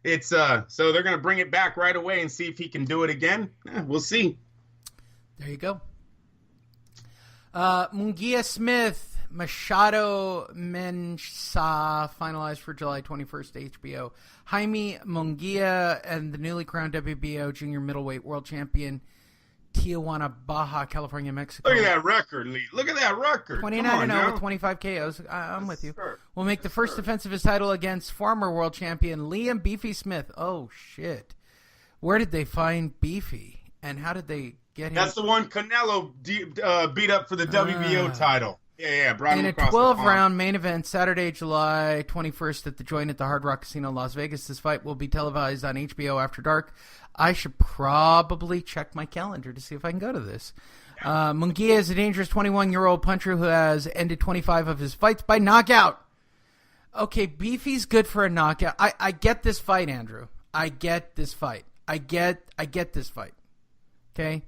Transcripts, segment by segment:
it's so they're gonna bring it back right away and see if he can do it again. We'll see. There you go. Munguia-Smith, Machado-Mensah, finalized for July 21st HBO. Jaime Munguia and the newly crowned WBO junior middleweight world champion, Tijuana, Baja California, Mexico. Look at that record, Lee. Look at that record. 29-0 with 25 KOs. I'm with you. Will make the first defense of his title against former world champion Liam Beefy Smith. Oh, shit. Where did they find Beefy? And how did they get him? That's the one Canelo beat up for the WBO title. Yeah. Brought him in a 12-round main event Saturday, July 21st at the Joint at the Hard Rock Casino, Las Vegas. This fight will be televised on HBO after dark. I should probably check my calendar to see if I can go to this. Munguia is a dangerous 21-year-old puncher who has ended 25 of his fights by knockout. Okay, Beefy's good for a knockout. I get this fight, Andrew. I get this fight. I get this fight. Okay?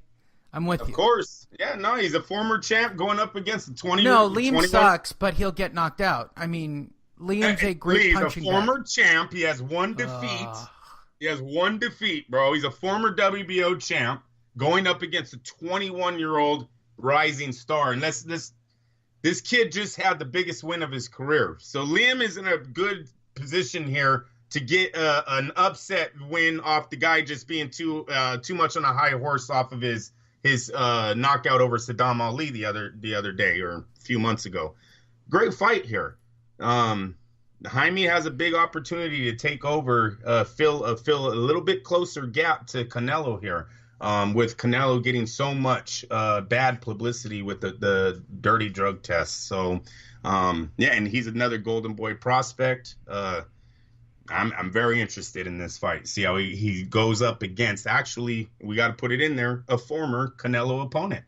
I'm with you. Of course. Yeah, no, he's a former champ going up against the 20. No, Liam sucks, but he'll get knocked out. I mean, Liam's a great punching guy. He's a former champ. He has one defeat. He has one defeat, bro. He's a former WBO champ going up against a 21-year-old rising star. And this kid just had the biggest win of his career. So Liam is in a good position here to get an upset win off the guy just being too much on a high horse off of his knockout over Saddam Ali the other day or a few months ago. Great fight here. Jaime has a big opportunity to take over, fill a little bit closer gap to Canelo here, with Canelo getting so much bad publicity with the dirty drug tests. So, and he's another Golden Boy prospect. I'm very interested in this fight. See how he goes up against, actually, we got to put it in there, a former Canelo opponent.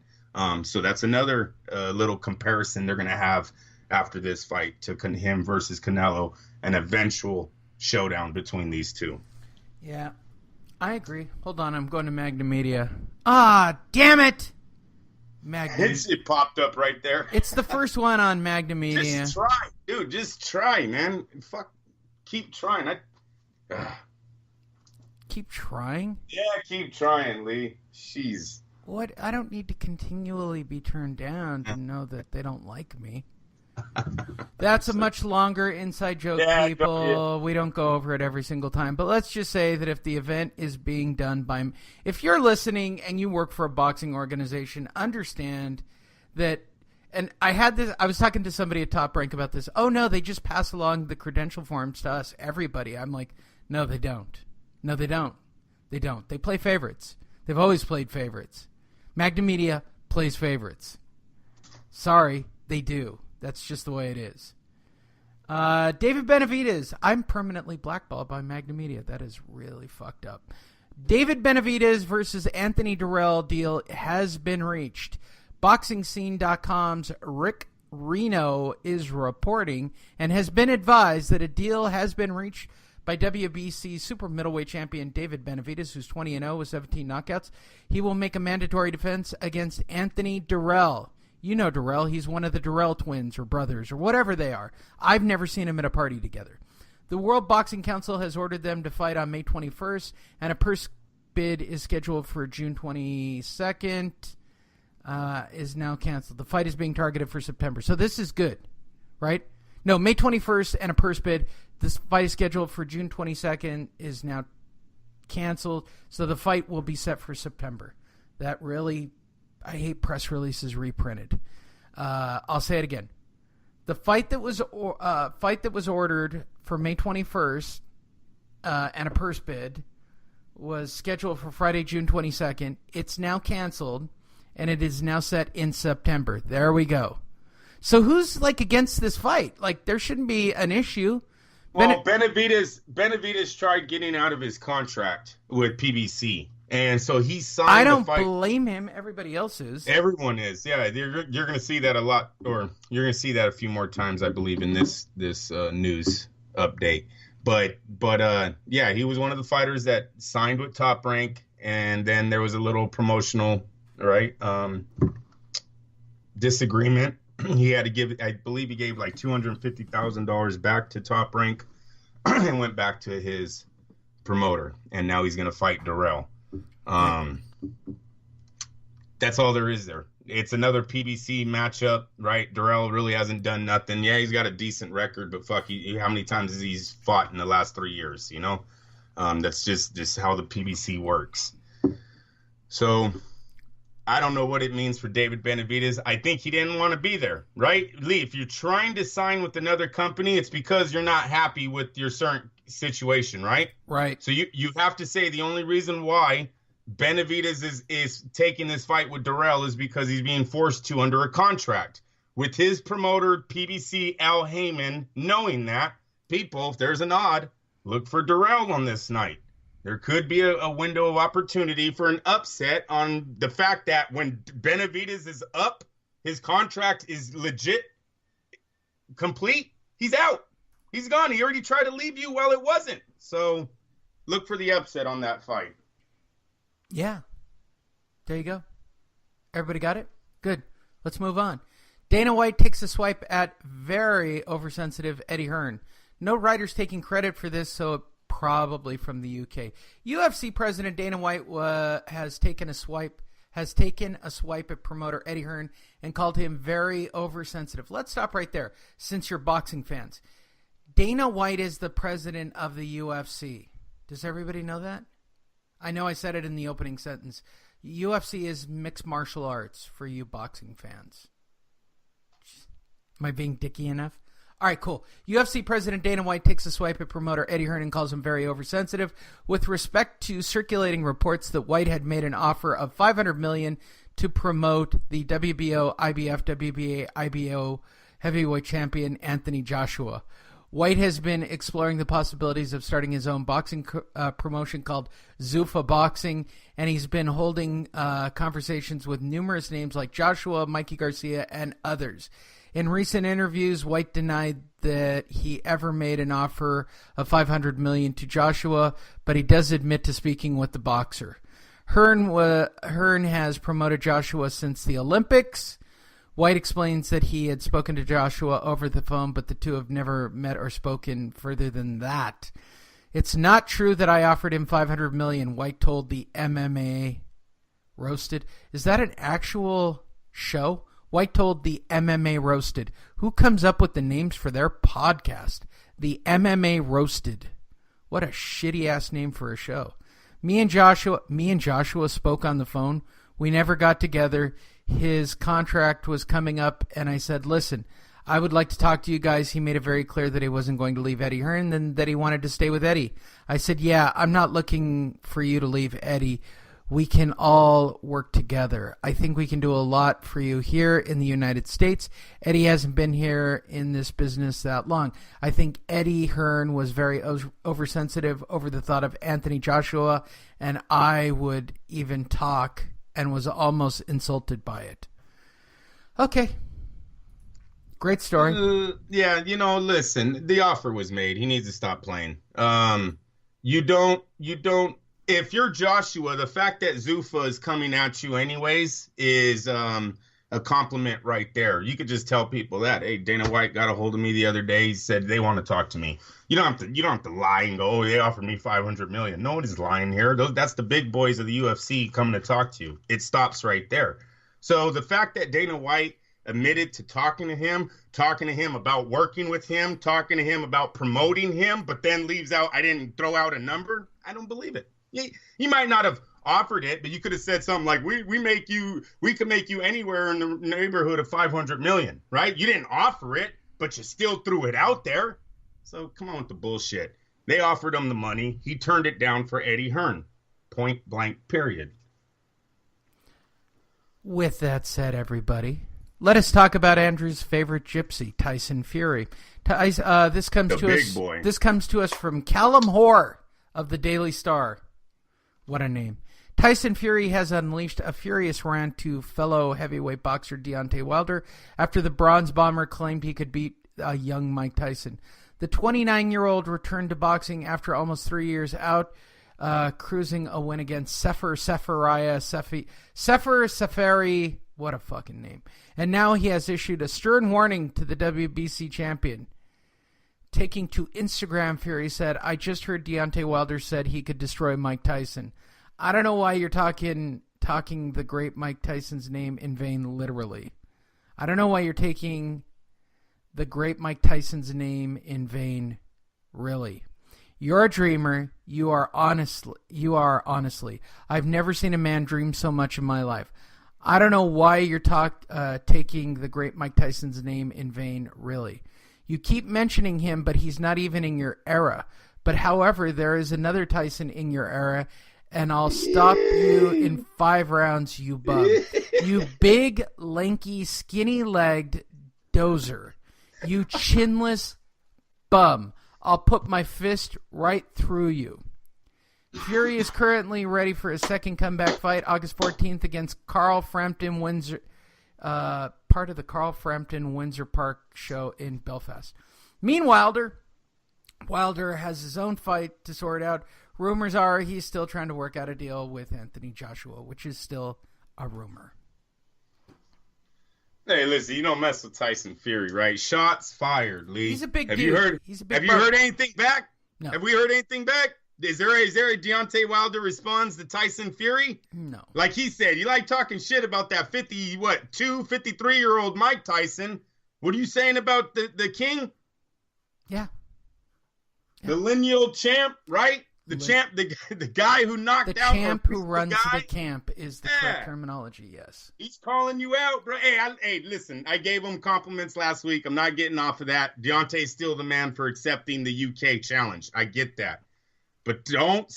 So that's another little comparison they're going to have after this fight to him versus Canelo, an eventual showdown between these two. Yeah, I agree. Hold on, I'm going to Magna Media. Ah, damn it! It popped up right there. It's the first one on Magna Media. Just try, dude. Just try, man. Fuck. Keep trying. Keep trying? Yeah, keep trying, Lee. Jeez. What? I don't need to continually be turned down to know that they don't like me. That's a much longer inside joke, people. We don't go over it every single time. But let's just say that if the event is being done by... If you're listening and you work for a boxing organization, understand that... And I was talking to somebody at Top Rank about this. Oh, no, they just pass along the credential forms to us, everybody. I'm like, no, they don't. No, they don't. They don't. They play favorites. They've always played favorites. Magna Media plays favorites. Sorry, they do. That's just the way it is. David Benavidez. I'm permanently blackballed by Magna Media. That is really fucked up. David Benavidez versus Anthony Dirrell deal has been reached. BoxingScene.com's Rick Reno is reporting and has been advised that a deal has been reached by WBC super middleweight champion David Benavidez, who's 20-0 with 17 knockouts. He will make a mandatory defense against Anthony Dirrell. You know Dirrell. He's one of the Dirrell twins or brothers or whatever they are. I've never seen them at a party together. The World Boxing Council has ordered them to fight on May 21st, and a purse bid is scheduled for June 22nd. Is now canceled. The fight is being targeted for September. So this is good, right? No, May 21st and a purse bid. This fight is scheduled for June 22nd, is now canceled. So the fight will be set for September. That really, I hate press releases reprinted. I'll say it again. The fight that was ordered for May 21st and a purse bid was scheduled for Friday, June 22nd. It's now canceled. And it is now set in September. There we go. So who's against this fight? There shouldn't be an issue. Well, Benavidez tried getting out of his contract with PBC, and so he signed. I don't blame him. Everybody else is. Everyone is. Yeah, you're going to see that a lot, or you're going to see that a few more times, I believe, in this news update. But yeah, he was one of the fighters that signed with Top Rank, and then there was a little promotional. Right, disagreement. He had to give. I believe he gave $250,000 back to Top Rank, and went back to his promoter, and now he's going to fight Dirrell. That's all there is there. It's another PBC matchup, right? Dirrell really hasn't done nothing. Yeah, he's got a decent record, but fuck, how many times has he fought in the last 3 years, you know? That's just how the PBC works. So I don't know what it means for David Benavidez. I think he didn't want to be there, right? Lee, if you're trying to sign with another company, it's because you're not happy with your certain situation, right? Right. So you have to say the only reason why Benavidez is taking this fight with Dirrell is because he's being forced to under a contract. With his promoter, PBC Al Heyman, knowing that, people, if there's an odd, look for Dirrell on this night. There could be a window of opportunity for an upset on the fact that when Benavidez is up, his contract is legit complete, he's out. He's gone. He already tried to leave you while it wasn't. So look for the upset on that fight. Yeah. There you go. Everybody got it? Good. Let's move on. Dana White takes a swipe at very oversensitive Eddie Hearn. No writers taking credit for this, so probably from the UK. UFC president Dana White has taken a swipe at promoter Eddie Hearn and called him very oversensitive. Let's stop right there, since you're boxing fans. Dana White is the president of the UFC. Does everybody know that? I know I said it in the opening sentence. UFC is mixed martial arts for you boxing fans. Am I being dicky enough? All right, cool. UFC President Dana White takes a swipe at promoter Eddie Hearn and calls him very oversensitive with respect to circulating reports that White had made an offer of $500 million to promote the WBO, IBF, WBA, IBO heavyweight champion Anthony Joshua. White has been exploring the possibilities of starting his own boxing promotion called Zuffa Boxing, and he's been holding conversations with numerous names like Joshua, Mikey Garcia, and others. In recent interviews, White denied that he ever made an offer of $500 million to Joshua, but he does admit to speaking with the boxer. Hearn has promoted Joshua since the Olympics. White explains that he had spoken to Joshua over the phone, but the two have never met or spoken further than that. It's not true that I offered him $500 million, White told the MMA Roasted. Is that an actual show? White told the MMA Roasted. Who comes up with the names for their podcast? The MMA Roasted. What a shitty-ass name for a show. Me and Joshua spoke on the phone. We never got together. His contract was coming up, and I said, listen, I would like to talk to you guys. He made it very clear that he wasn't going to leave Eddie Hearn and that he wanted to stay with Eddie. I said, yeah, I'm not looking for you to leave Eddie. We can all work together. I think we can do a lot for you here in the United States. Eddie hasn't been here in this business that long. I think Eddie Hearn was very oversensitive over the thought of Anthony Joshua, and I would even talk and was almost insulted by it. Okay. Great story. Yeah, listen, the offer was made. He needs to stop playing. You don't, if you're Joshua, the fact that Zuffa is coming at you anyways is a compliment right there. You could just tell people that, hey, Dana White got a hold of me the other day. He said they want to talk to me. You don't have to lie and go, oh, they offered me $500 million. Nobody's lying here. That's the big boys of the UFC coming to talk to you. It stops right there. So the fact that Dana White admitted to talking to him about working with him, talking to him about promoting him, but then leaves out, I didn't throw out a number, I don't believe it. He might not have offered it, but you could have said something like, we could make you anywhere in the neighborhood of $500 million, right? You didn't offer it, but you still threw it out there. So come on with the bullshit. They offered him the money. He turned it down for Eddie Hearn. Point blank, period. With that said, everybody, let us talk about Andrew's favorite gypsy, Tyson Fury. This comes to us from Callum Hoare of the Daily Star. What a name. Tyson Fury has unleashed a furious rant to fellow heavyweight boxer Deontay Wilder after the Bronze Bomber claimed he could beat a young Mike Tyson. The 29-year-old returned to boxing after almost 3 years out, cruising a win against Sefer Seferi, what a fucking name. And now he has issued a stern warning to the WBC champion. taking to Instagram, Fury said, I just heard Deontay Wilder said he could destroy Mike Tyson. I don't know why you're talking the great Mike Tyson's name in vain, literally. I don't know why you're taking the great Mike Tyson's name in vain, really. You're a dreamer. You are honestly. I've never seen a man dream so much in my life. I don't know why you're taking the great Mike Tyson's name in vain, really. You keep mentioning him, but he's not even in your era. But however, there is another Tyson in your era, and I'll stop you in 5 rounds, you bum. You big, lanky, skinny-legged dozer. You chinless bum. I'll put my fist right through you. Fury is currently ready for his second comeback fight, August 14th against Carl Frampton Windsor, part of the Carl Frampton Windsor Park show in Belfast. Meanwhile, Wilder has his own fight to sort out. Rumors are he's still trying to work out a deal with Anthony Joshua, which is still a rumor. Hey, listen, you don't mess with Tyson Fury, right? Shots fired, Lee. He's a big dude. Have you heard anything back? No. Have we heard anything back? Is there a Deontay Wilder responds to Tyson Fury? No. Like he said, you like talking shit about that 53-year-old Mike Tyson. What are you saying about the king? Yeah. The lineal champ, right? The champ, the guy who knocked out. The champ who runs the camp is the correct terminology, yes. He's calling you out, bro. Hey, listen, I gave him compliments last week. I'm not getting off of that. Deontay's still the man for accepting the UK challenge. I get that. But don't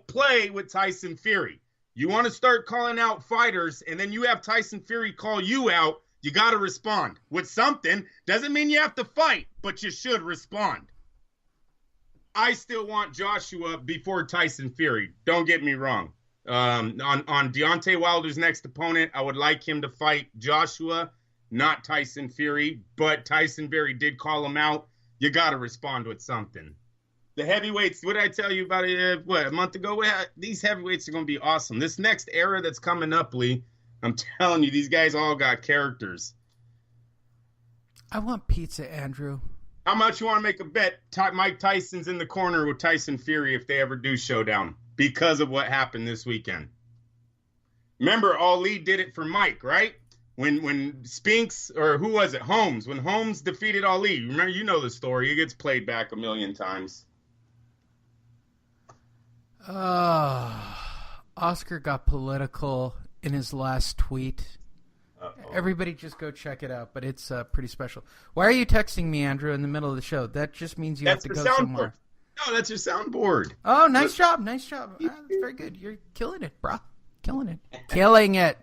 play with Tyson Fury. You want to start calling out fighters, and then you have Tyson Fury call you out, you got to respond with something. Doesn't mean you have to fight, but you should respond. I still want Joshua before Tyson Fury. Don't get me wrong. On Deontay Wilder's next opponent, I would like him to fight Joshua, not Tyson Fury. But Tyson Fury did call him out. You got to respond with something. The heavyweights, what did I tell you about it? A month ago? These heavyweights are going to be awesome. This next era that's coming up, Lee, I'm telling you, these guys all got characters. I want pizza, Andrew. How much you want to make a bet Mike Tyson's in the corner with Tyson Fury if they ever do showdown because of what happened this weekend? Remember, Ali did it for Mike, right? When Spinks, or who was it, Holmes, when Holmes defeated Ali. Remember, you know the story. It gets played back a million times. Oscar got political in his last tweet. Uh-oh. Everybody just go check it out, but it's pretty special. Why are you texting me, Andrew, in the middle of the show? That just means you have to go somewhere. No, that's your soundboard. Oh, nice job. That's very good. You're killing it, bro. Killing it. Killing it.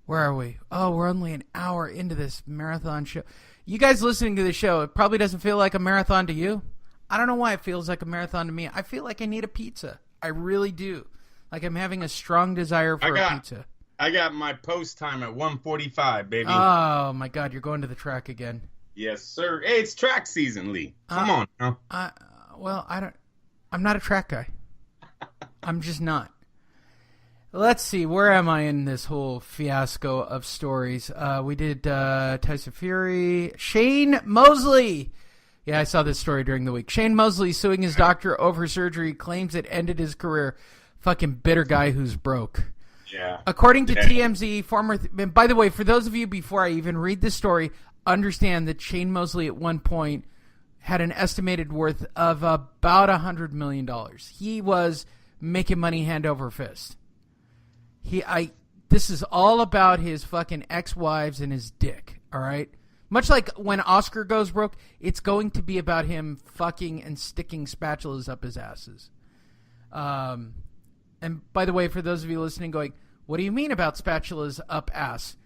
Where are we? Oh, we're only an hour into this marathon show. You guys listening to the show, it probably doesn't feel like a marathon to you. I don't know why it feels like a marathon to me. I feel like I need a pizza. I really do. Like I'm having a strong desire for a pizza. I got my post time at 1:45, baby. Oh, my God. You're going to the track again. Yes, sir. Hey, it's track season, Lee. Come on. Huh? I'm not a track guy. I'm just not. Let's see. Where am I in this whole fiasco of stories? We did Tyson Fury. Shane Mosley. Yeah, I saw this story during the week. Shane Mosley suing his doctor over surgery, claims it ended his career. Fucking bitter guy who's broke. Yeah. According to TMZ, by the way, for those of you before I even read this story, understand that Shane Mosley at one point had an estimated worth of about $100 million. He was making money hand over fist. This is all about his fucking ex-wives and his dick, all right? Much like when Oscar goes broke, it's going to be about him fucking and sticking spatulas up his asses. And by the way, for those of you listening going, what do you mean about spatulas up ass?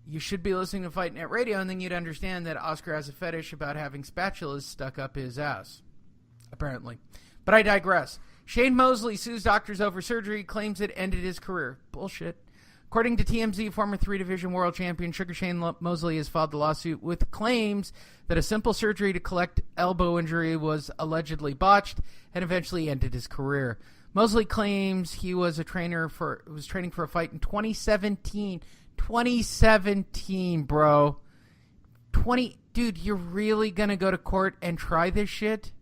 You should be listening to Fight Net Radio, and then you'd understand that Oscar has a fetish about having spatulas stuck up his ass, apparently. But I digress. Shane Mosley sues doctors over surgery, claims it ended his career. Bullshit. According to TMZ, former 3-division world champion Sugar Shane Mosley has filed the lawsuit with claims that a simple surgery to correct elbow injury was allegedly botched and eventually ended his career. Mosley claims he was training for a fight in 2017. 2017, bro. 20... Dude, you're really going to go to court and try this shit?